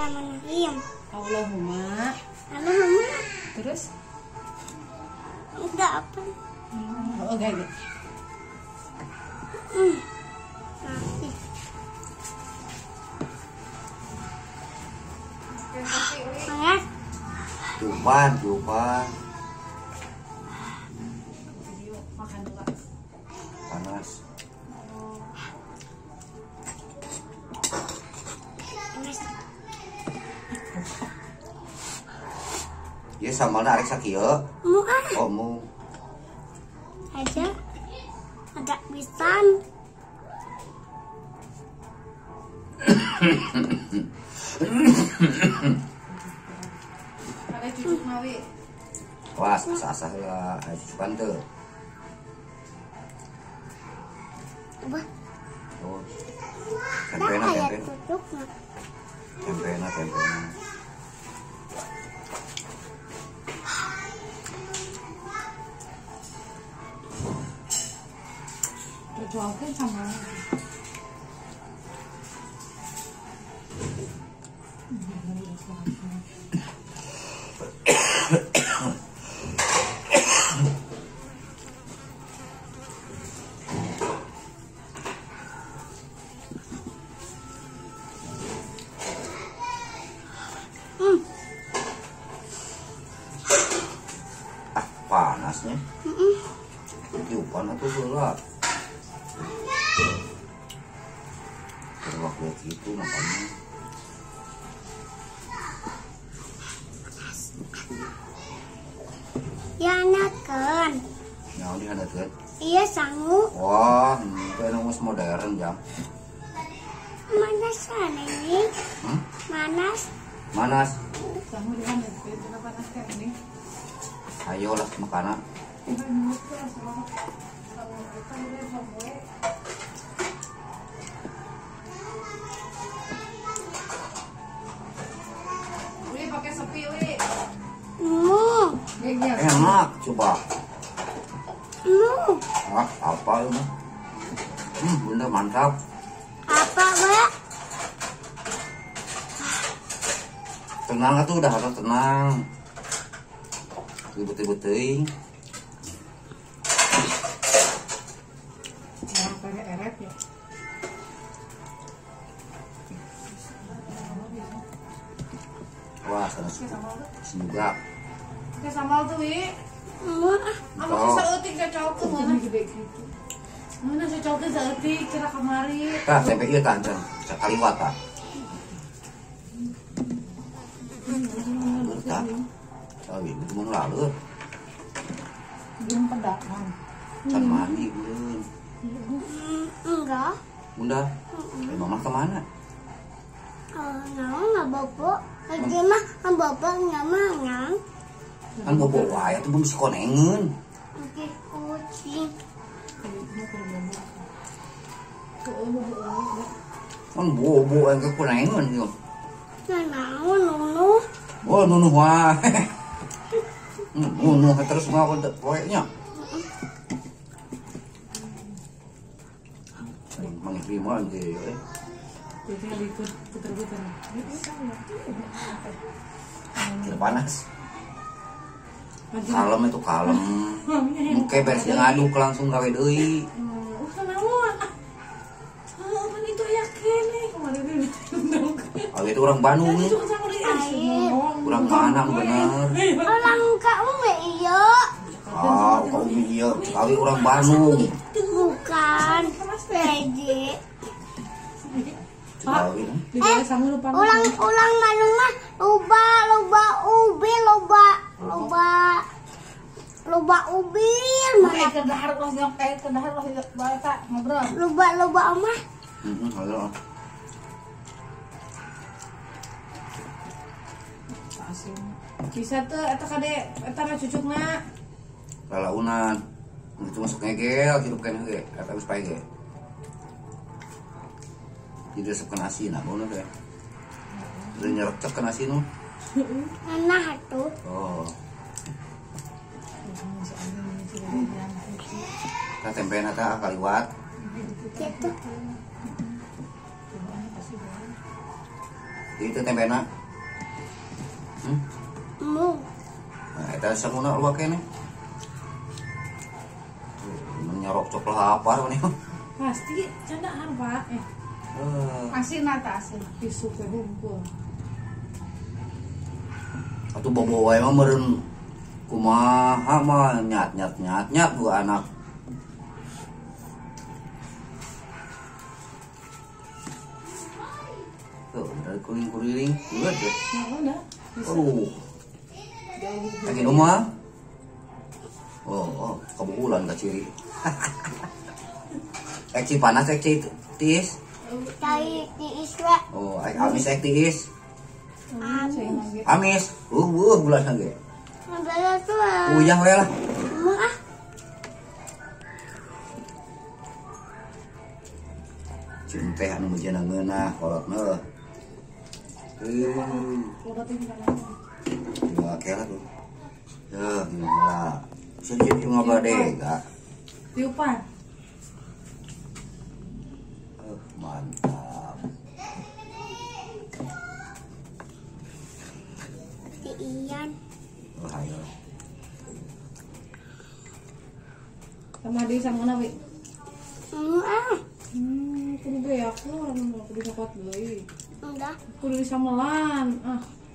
Bismillahirrahmanirrahim. Allahumma. Allahumma. Terus? Enggak apa. Oh, enggak. Masih. Panas. Coba. Makan dulu. Panas. Panas. Ya sama narik sakieu. Mu ah. Oh, mu. Aja. Agak pisan. Ada cucuk mawi. Wah, sah-sah ya. Ayo cucukan tuh. Coba. Oh. Dah Tempena. kayak tutup. Tempena. Dijualkan sama. Panasnya. Tiupan atau gelap. Terwak lihat gitu makanya. Ya anakan. Nyawa dihandatkeun. Iya sangu. Wah, itu enak modern jam. Mana sana ini? Manas. Manas. Kamu di mana? Kenapa panas kayak ini? Ayolah makanan. Wi pakai sepi, Wi. Mu. Enak, coba. Mu. Ah, apa ini? Bener mantap. Apa, Mbak? Tenang tuh udah harus tenang. Ribet-ribet teuing. Nah, pakai eret ya. Wah, sana juga. Pakai sambal tuh, Wi. Mu ah. Apa sih seutik cocok ke mana gede gitu. Mana cocok ke seutik kira kemari. Tah, tempe ieu tah, sekali wata. Tah. Oh, ini mun lalu. Belum pedakan. Can mandi belum. Enggak. Bunda, mama kemana? Nggak bobo. Lagi mah kan bobo nggak mangang. Kan bobo wae tuh belum si konengeun. Oke, kucing. Kan bobo yang ke konengeun yuk. Nah, nunu. Oh, nunuh wae. Nunuh terus ngapa poeknya? Mangkrima aja ya. Jadi ikut puter-puter. Tidak panas. Kalem itu kalem. Mungkin beres ngaduk langsung gawe deui. Naon? Kan itu yakin nih kemarin ini. Oh, itu orang Bandung nih. Air. Orang mana bener? Orang kamu nggak iya. Ah, kau iya. Kali orang Bandung. Bukan. Pede. Kali. Ulang Bandung mah loba ubi mana Kedahar loh baca ngobrol. loba mah Halo. Bisa tuh eta kade eta mah cucukna. Lalaunan. Itu masuk ngegel hidup kan ge. Eta geus pae ge. Jadi resep nasi nah bener ya. Udah nyerep ke nasi nu. nah tuh Oh. Ka tempe nata kaliwat. gitu Itu tempena. Mu. Nah, eta samuna lu kene. Menyorok cok lapar nih. Pasti canda harba asin nata asin tisu ke hunkul. Atuh bobo wae mah meureun kumaha mah nyat dua anak. Tuh, dari kuring-kuring, udah deh. Udah. Lagi rumah. Oh, kebetulan ka ciri. Eci panas eci tiis. Cari tiis we. Oh, amis tiis. Amis. Amis. Bulan lagi. Nabala tuh. Uyah we lah. Mu ah. Cing teh anu meujeuna ngeunah kolotna. Udah tinggal. Ya kela tuh. Ya, gimana? Sejak ngobrol deh, enggak. Tiupan. Mantap. Si Ian. Oh, ayo. Sama di sama nabi. Mu ah. Kudu be aku kudu cokot deui. Udah. Kudu disamelan.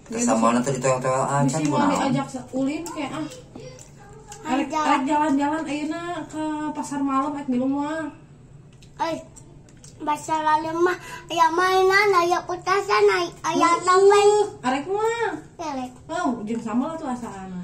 Kesamana teh ditoel-toel acan Mesti mau diajak ulin kayak Arek jalan-jalan ayeuna ke pasar malam ek milu mah. Bahasa lalu mah aya mainan, aya petasan, aya topeng. Arek mah. Elek. Oh, jeung sama lah tuh asalana.